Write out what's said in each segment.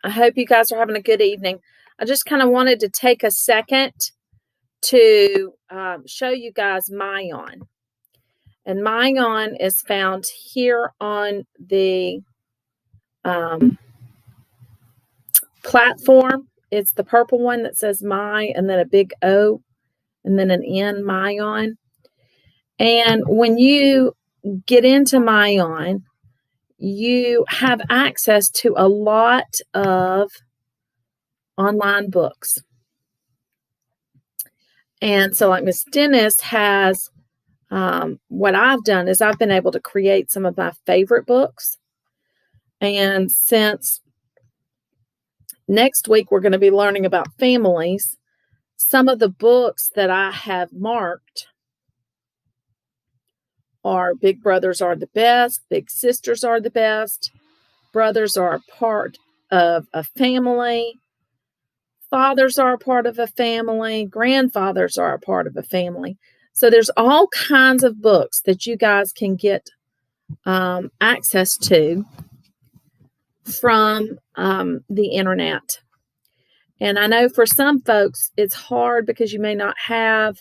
I hope you guys are having a good evening. I just kind of wanted to take a second to show you guys MyOn. And MyOn is found here on the platform. It's the purple one that says My and then a big O and then an N, MyOn. And when you get into MyOn, you have access to a lot of online books. And so like Miss Dennis has, what I've done is I've been able to create some of my favorite books. And since next week we're going to be learning about families, some of the books that I have marked are Big Brothers Are the Best, Big Sisters Are the Best, Brothers Are a Part of a Family, Fathers Are a Part of a Family, Grandfathers Are a Part of a Family. So there's all kinds of books that you guys can get access to from the internet. And I know for some folks it's hard because you may not have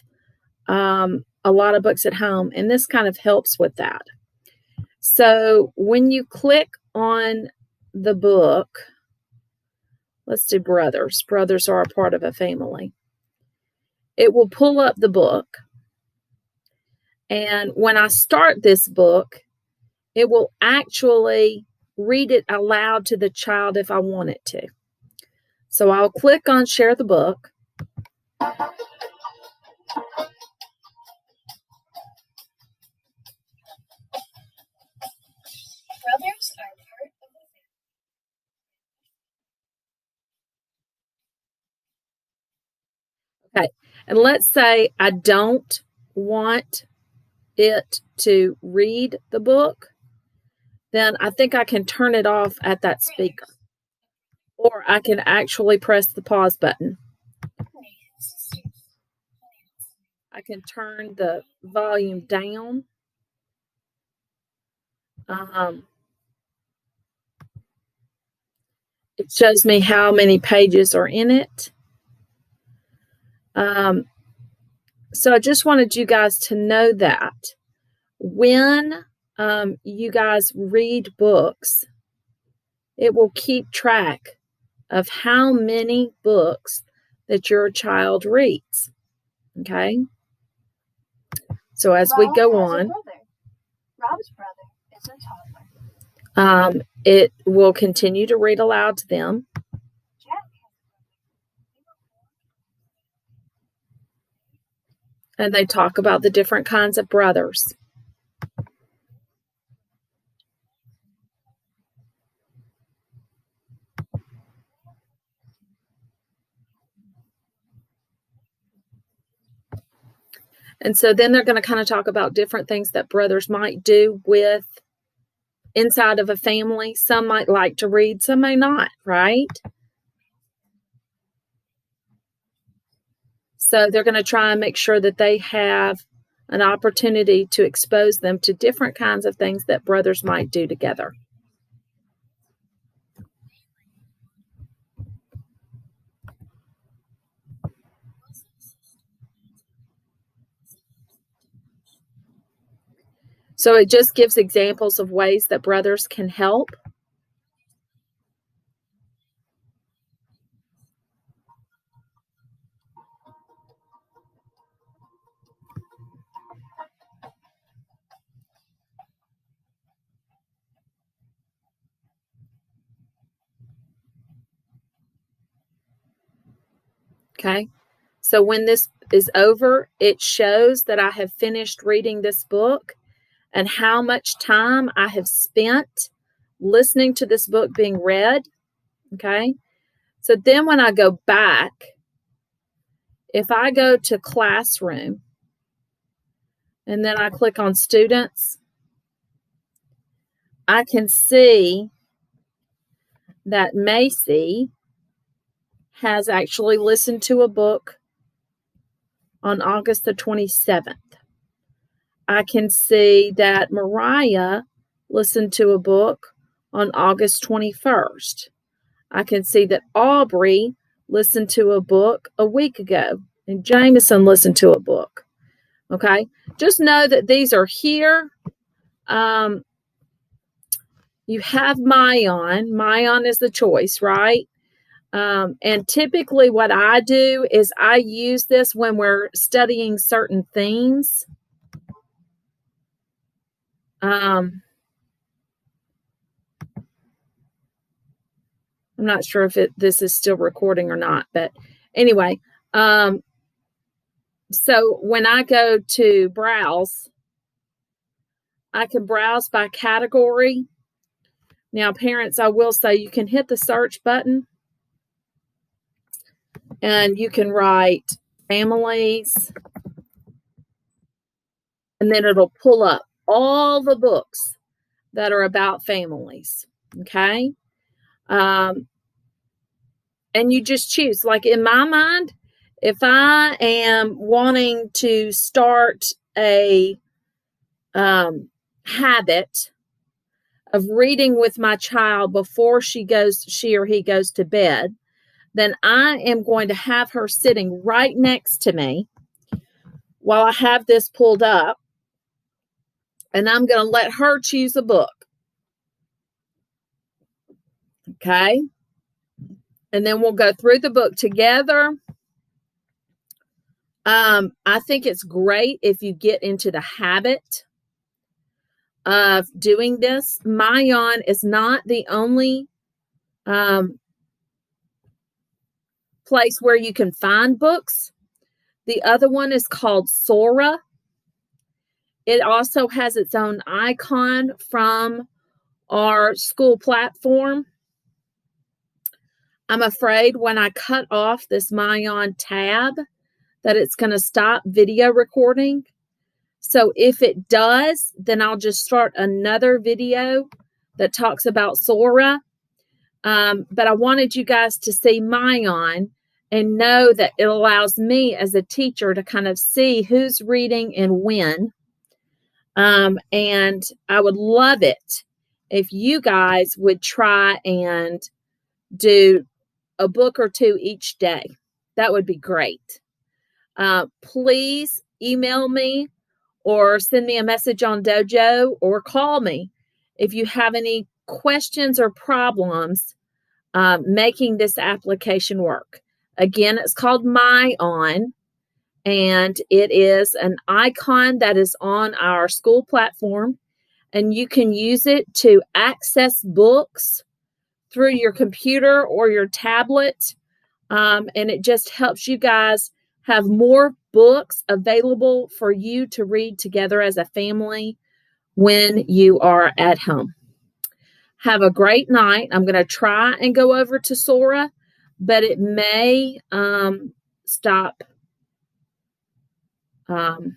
a lot of books at home, and this kind of helps with that. So when you click on the book, let's do Brothers. Brothers Are a Part of a Family. It will pull up the book. And when I start this book, it will actually read it aloud to the child if I want it to. So I'll click on Share the Book. Brothers are part of the family. Okay, and let's say I don't want it to read the book, then I think I can turn it off at that speaker. Or I can actually press the pause button. I can turn the volume down. It shows me how many pages are in it. So I just wanted you guys to know that when you guys read books, it will keep track of how many books that your child reads. Okay? So as we go on, Rob's brother is a toddler. It will continue to read aloud to them. And they talk about the different kinds of brothers. And so then they're going to kind of talk about different things that brothers might do with inside of a family. Some might like to read, some may not, right? So they're going to try and make sure that they have an opportunity to expose them to different kinds of things that brothers might do together. So it just gives examples of ways that brothers can help. Okay, so when this is over, it shows that I have finished reading this book and how much time I have spent listening to this book being read. Okay, so then when I go back, if I go to Classroom and then I click on Students, I can see that Macy has actually listened to a book on August the 27th. I can see that Mariah listened to a book on August 21st. I can see that Aubrey listened to a book a week ago, and Jameson listened to a book. Okay, just know that these are here. You have MyOn. MyOn is the choice, right? And typically what I do is I use this when we're studying certain themes. I'm not sure if this is still recording or not, but anyway, so when I go to browse, I can browse by category. Now, parents, I will say you can hit the search button and you can write families, and then it'll pull up all the books that are about families. Okay. And you just choose. Like in my mind, if I am wanting to start a habit of reading with my child before she or he goes to bed, then I am going to have her sitting right next to me while I have this pulled up, and I'm going to let her choose a book. Okay. And then we'll go through the book together. I think it's great if you get into the habit of doing this. MyOn is not the only place where you can find books. The other one is called Sora. It also has its own icon from our school platform. I'm afraid when I cut off this MyOn tab that it's going to stop video recording. So if it does, then I'll just start another video that talks about Sora. But I wanted you guys to see MyOn and know that it allows me as a teacher to kind of see who's reading and when. And I would love it if you guys would try and do a book or two each day. That would be great. Please email me or send me a message on Dojo or call me if you have any questions or problems making this application work. Again, it's called MyOn, and it is an icon that is on our school platform, and you can use it to access books through your computer or your tablet, and it just helps you guys have more books available for you to read together as a family when you are at home. Have a great night. I'm going to try and go over to Sora, but it may stop recording.